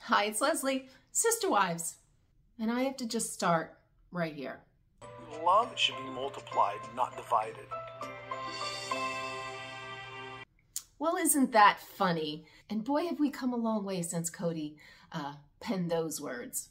Hi, it's Leslie, Sister Wives. And I have to just start right here. Love should be multiplied, not divided. Well, isn't that funny? And boy, have we come a long way since Kody penned those words.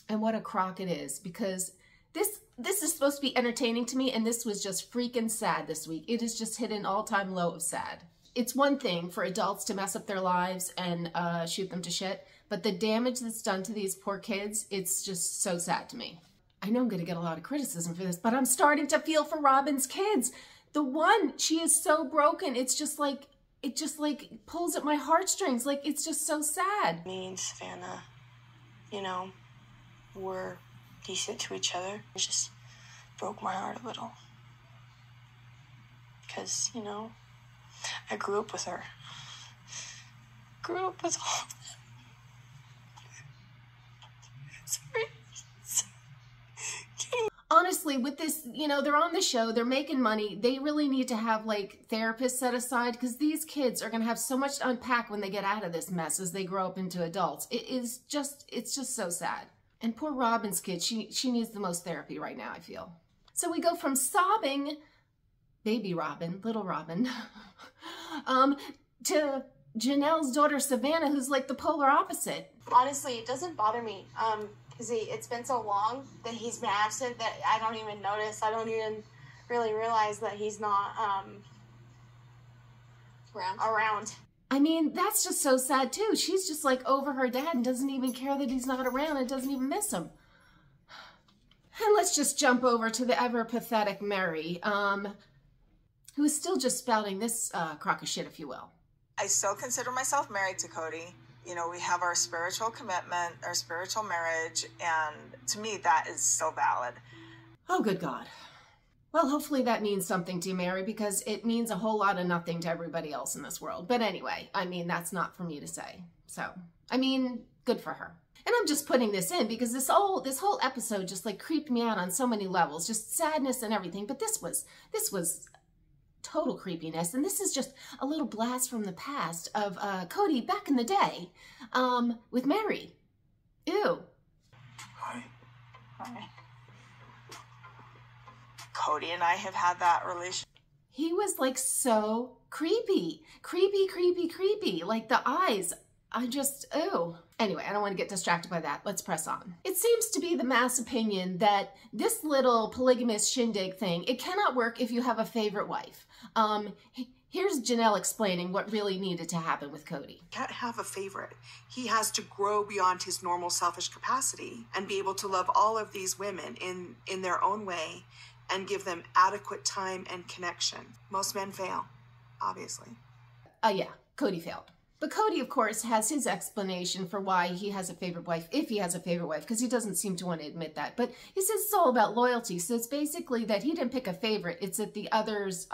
And what a crock it is, because this is supposed to be entertaining to me, and this was just freaking sad this week. It has just hit an all-time low of sad. It's one thing for adults to mess up their lives and shoot them to shit, but the damage that's done to these poor kids, it's just so sad to me. I know I'm going to get a lot of criticism for this, but I'm starting to feel for Robin's kids. The one, she is so broken. It's just like, it just like pulls at my heartstrings. Like, it's just so sad. Me and Savannah, you know, were decent to each other. It just broke my heart a little. Because, you know, I grew up with her. Grew up with all of them. Sorry. Honestly, with this, you know, they're on the show, they're making money. They really need to have like therapists set aside, because these kids are going to have so much to unpack when they get out of this mess as they grow up into adults. It's just so sad. And poor Robin's kid, she needs the most therapy right now, I feel. So we go from sobbing, baby Robin, little Robin, to Janelle's daughter, Savannah, who's like the polar opposite. Honestly, it doesn't bother me. Because it's been so long that he's been absent that I don't even notice. I don't even really realize that he's not around. I mean, that's just so sad too. She's just like over her dad and doesn't even care that he's not around and doesn't even miss him. And let's just jump over to the ever pathetic Mary, who is still just spouting this crock of shit, if you will. I still consider myself married to Kody. You know, we have our spiritual commitment, our spiritual marriage, and to me, that is still valid. Oh, good God. Well, hopefully that means something to you, Mary, because it means a whole lot of nothing to everybody else in this world. But anyway, I mean, that's not for me to say. So, I mean, good for her. And I'm just putting this in because this whole episode just like creeped me out on so many levels, just sadness and everything. But this was total creepiness, and this is just a little blast from the past of Kody back in the day with Mary. Ew. Hi. Hi. Kody and I have had that relationship. He was like so creepy. Creepy. Like the eyes. I just, ew. Anyway, I don't want to get distracted by that. Let's press on. It seems to be the mass opinion that this little polygamous shindig thing, it cannot work if you have a favorite wife. Here's Janelle explaining what really needed to happen with Kody. Can't have a favorite. He has to grow beyond his normal selfish capacity and be able to love all of these women in their own way and give them adequate time and connection. Most men fail, obviously. Yeah, Kody failed. But Kody, of course, has his explanation for why he has a favorite wife, if he has a favorite wife, because he doesn't seem to want to admit that. But he says it's all about loyalty. So it's basically that he didn't pick a favorite. It's that the others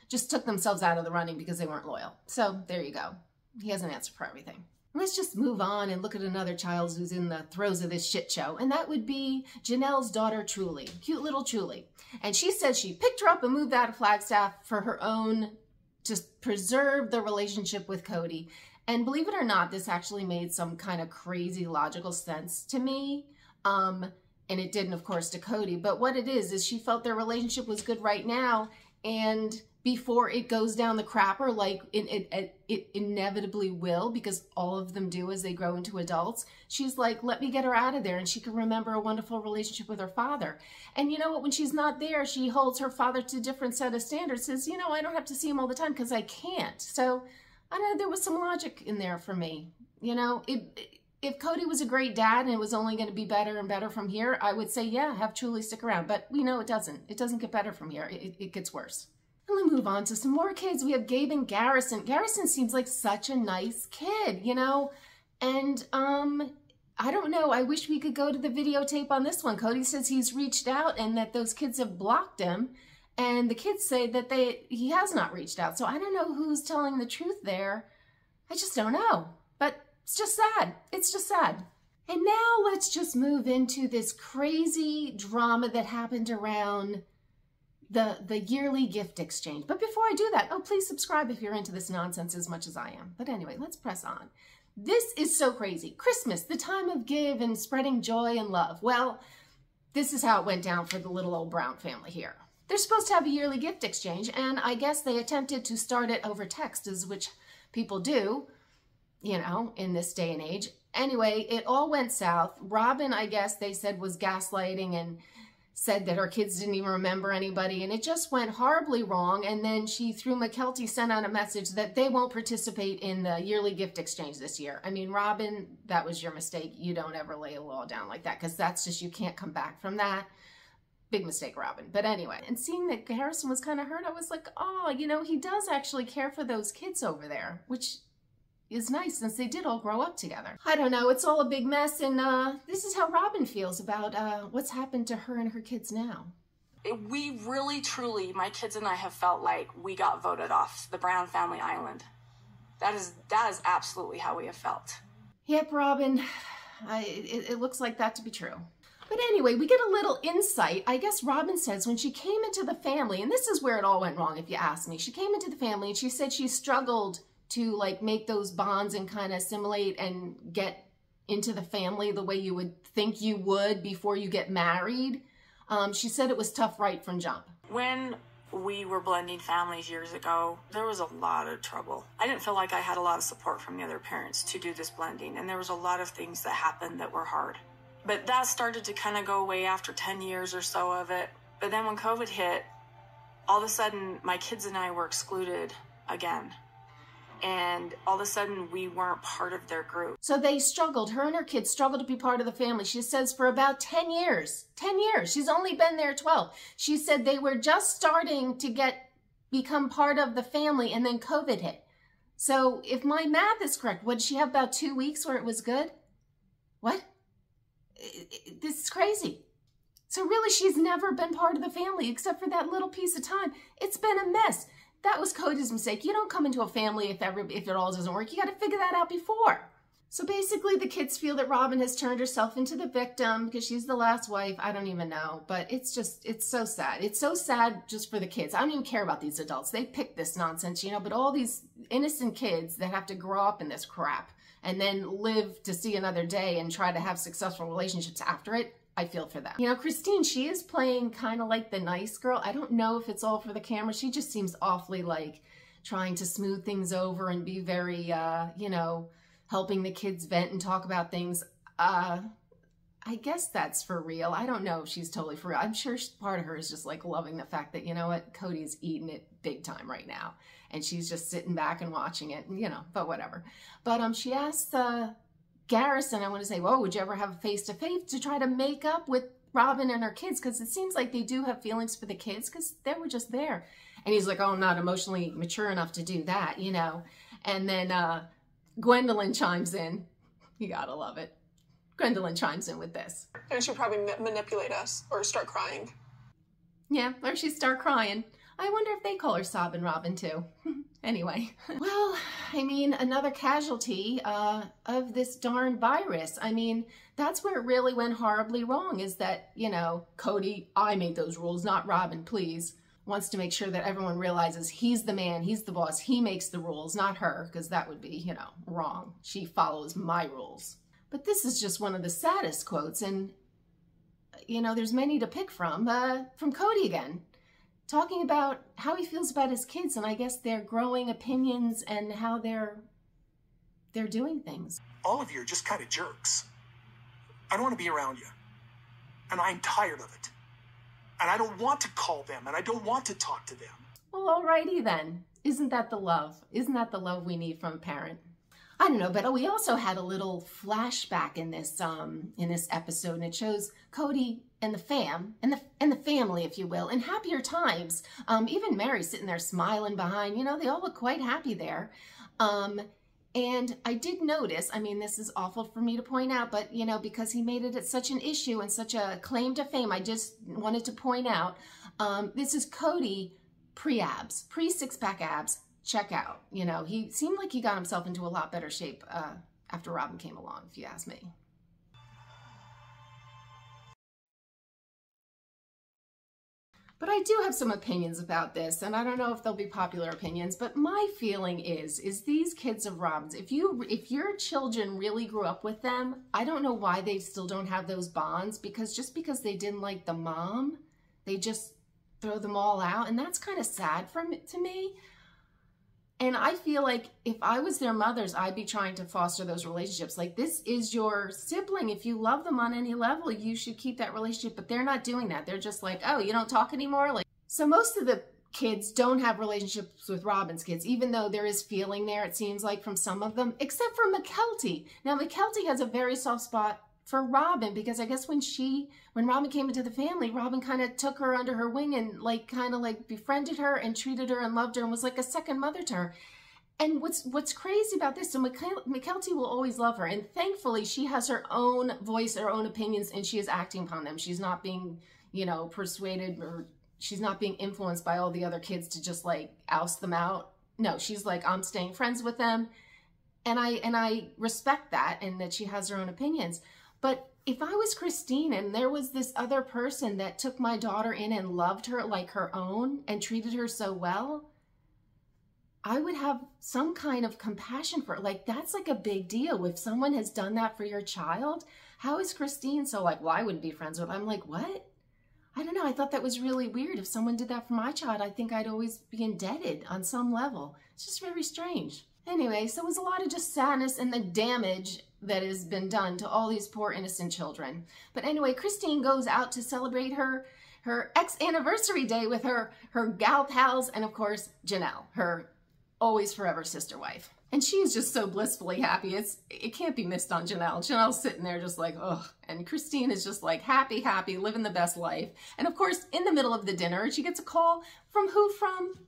just took themselves out of the running because they weren't loyal. So there you go. He has an answer for everything. Let's just move on and look at another child who's in the throes of this shit show. And that would be Janelle's daughter, Truly. Cute little Truly. And she says she picked her up and moved out of Flagstaff for her own, to preserve the relationship with Kody. And believe it or not, this actually made some kind of crazy logical sense to me. And it didn't, of course, to Kody. But what it is she felt their relationship was good right now. And before it goes down the crapper, like it inevitably will, because all of them do as they grow into adults, she's like, let me get her out of there. And she can remember a wonderful relationship with her father. And you know what? When she's not there, she holds her father to a different set of standards, says, you know, I don't have to see him all the time because I can't. So I don't know, there was some logic in there for me. You know, if Kody was a great dad and it was only going to be better and better from here, I would say, yeah, have Truly stick around. But we know it doesn't. It doesn't get better from here. It gets worse. And we move on to some more kids. We have Gabe and Garrison. Garrison seems like such a nice kid, you know? And I don't know. I wish we could go to the videotape on this one. Kody says he's reached out and that those kids have blocked him. And the kids say that he has not reached out. So I don't know who's telling the truth there. I just don't know. But it's just sad. It's just sad. And now let's just move into this crazy drama that happened around the yearly gift exchange. But before I do that, oh, please subscribe if you're into this nonsense as much as I am. But anyway, let's press on. This is so crazy. Christmas, the time of give and spreading joy and love. Well, this is how it went down for the little old Brown family here. They're supposed to have a yearly gift exchange, and I guess they attempted to start it over text, as which people do, you know, in this day and age. Anyway, it all went south. Robin, I guess they said, was gaslighting and said that her kids didn't even remember anybody, and it just went horribly wrong. And then she, through McKelty, sent out a message that they won't participate in the yearly gift exchange this year. I mean, Robin, that was your mistake. You don't ever lay a law down like that, because that's just, you can't come back from that. Big mistake, Robin. But anyway, and seeing that Harrison was kind of hurt, I was like, oh, you know, he does actually care for those kids over there, which is nice since they did all grow up together. I don't know, it's all a big mess, and this is how Robin feels about what's happened to her and her kids now. We really, truly, my kids and I have felt like we got voted off the Brown family island. That is absolutely how we have felt. Yep, Robin, it looks like that to be true. But anyway, we get a little insight. I guess Robin says when she came into the family, and this is where it all went wrong if you ask me. She came into the family and she said she struggled to like make those bonds and kind of assimilate and get into the family the way you would think you would before you get married. She said it was tough right from jump. When we were blending families years ago, there was a lot of trouble. I didn't feel like I had a lot of support from the other parents to do this blending, and there was a lot of things that happened that were hard. But that started to kind of go away after 10 years or so of it. But then when COVID hit, all of a sudden my kids and I were excluded again. And all of a sudden, we weren't part of their group. So they struggled. Her and her kids struggled to be part of the family. She says for about 10 years. 10 years. She's only been there 12. She said they were just starting to become part of the family, and then COVID hit. So if my math is correct, what did she have, about 2 weeks where it was good? What? This is crazy. So really, she's never been part of the family except for that little piece of time. It's been a mess. That was Kody's mistake. You don't come into a family if it all doesn't work. You got to figure that out before. So basically, the kids feel that Robin has turned herself into the victim because she's the last wife. I don't even know. But it's so sad. It's so sad just for the kids. I don't even care about these adults. They picked this nonsense, you know, but all these innocent kids that have to grow up in this crap and then live to see another day and try to have successful relationships after it, I feel for them. You know, Christine, she is playing kind of like the nice girl. I don't know if it's all for the camera. She just seems awfully like trying to smooth things over and be very, you know, helping the kids vent and talk about things. I guess that's for real. I don't know if she's totally for real. I'm sure part of her is just like loving the fact that, you know what, Kody's eating it big time right now. And she's just sitting back and watching it, and, you know, but whatever. But she asked Garrison, I want to say, well, would you ever have a face-to-face to try to make up with Robin and her kids? Because it seems like they do have feelings for the kids because they were just there. And he's like, oh, I'm not emotionally mature enough to do that, you know. And then Gwendolyn chimes in. You gotta love it. Gwendolyn chimes in with this. And she'll probably manipulate us or start crying. Yeah, or she'd start crying. I wonder if they call her Sobbin' Robin too. Anyway, well, I mean, another casualty of this darn virus. I mean, that's where it really went horribly wrong, is that, you know, Kody, I made those rules, not Robin, please, wants to make sure that everyone realizes he's the man, he's the boss, he makes the rules, not her, because that would be, you know, wrong. She follows my rules. But this is just one of the saddest quotes, and, you know, there's many to pick from Kody again. Talking about how he feels about his kids and I guess their growing opinions and how they're doing things. All of you are just kind of jerks. I don't want to be around you. And I'm tired of it. And I don't want to call them and I don't want to talk to them. Well, alrighty then. Isn't that the love? Isn't that the love we need from a parent? I don't know, but we also had a little flashback in this episode, and it shows Kody and the family, if you will, in happier times. Even Mary sitting there smiling behind, you know, they all look quite happy there. And I did notice, I mean, this is awful for me to point out, but, you know, because he made it such an issue and such a claim to fame, I just wanted to point out, this is Kody pre-abs, pre-six-pack abs. Check out. You know, he seemed like he got himself into a lot better shape after Robin came along, if you ask me. But I do have some opinions about this, and I don't know if they'll be popular opinions, but my feeling is these kids of Robin's, if your children really grew up with them, I don't know why they still don't have those bonds, because just because they didn't like the mom, they just throw them all out, and that's kind of sad to me. And I feel like if I was their mothers, I'd be trying to foster those relationships. Like, this is your sibling. If you love them on any level, you should keep that relationship. But they're not doing that. They're just like, oh, you don't talk anymore? Like, so most of the kids don't have relationships with Robin's kids, even though there is feeling there, it seems like, from some of them, except for Mykelti. Now, Mykelti has a very soft spot for Robin, because I guess when Robin came into the family, Robin kind of took her under her wing and kind of befriended her and treated her and loved her and was like a second mother to her. And what's crazy about this, so Mykelti will always love her, and thankfully she has her own voice, her own opinions, and she is acting upon them. She's not being, persuaded, or she's not being influenced by all the other kids to just oust them out. No, she's like, I'm staying friends with them, and I respect that, and that she has her own opinions. But if I was Christine and there was this other person that took my daughter in and loved her like her own and treated her so well, I would have some kind of compassion for her. That's a big deal. If someone has done that for your child, how is Christine so well, I wouldn't be friends with her? I'm like, what? I don't know. I thought that was really weird. If someone did that for my child, I think I'd always be indebted on some level. It's just very strange. Anyway, so it was a lot of just sadness and the damage that has been done to all these poor innocent children. But anyway, Christine goes out to celebrate her ex-anniversary day with her gal pals, and of course, Janelle, her always forever sister wife. And she's just so blissfully happy. It can't be missed on Janelle. Janelle's sitting there just like, ugh. And Christine is just like happy, living the best life. And of course, in the middle of the dinner, she gets a call from who?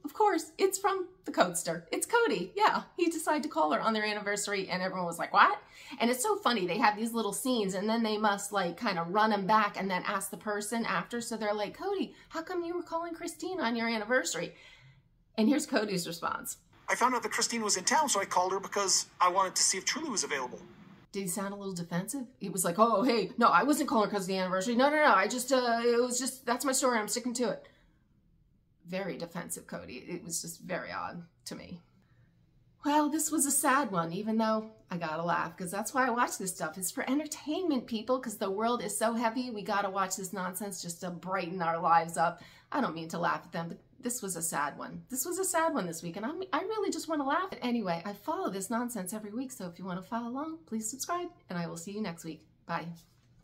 Of course, it's from the codester. It's Kody. Yeah, he decided to call her on their anniversary, and everyone was like, what? And it's so funny. They have these little scenes, and then they must kind of run them back and then ask the person after. So they're like, Kody, how come you were calling Christine on your anniversary? And here's Cody's response. I found out that Christine was in town, so I called her because I wanted to see if Truly was available. Did he sound a little defensive? He was like, oh, hey, no, I wasn't calling her because of the anniversary. No, I just, it was just, that's my story. I'm sticking to it. Very defensive, Kody. It was just very odd to me. Well, this was a sad one, even though I gotta laugh, because that's why I watch this stuff. It's for entertainment, people, because the world is so heavy. We gotta watch this nonsense just to brighten our lives up. I don't mean to laugh at them, but this was a sad one. This was a sad one this week, and I really just want to laugh. Anyway, I follow this nonsense every week, so if you want to follow along, please subscribe, and I will see you next week. Bye.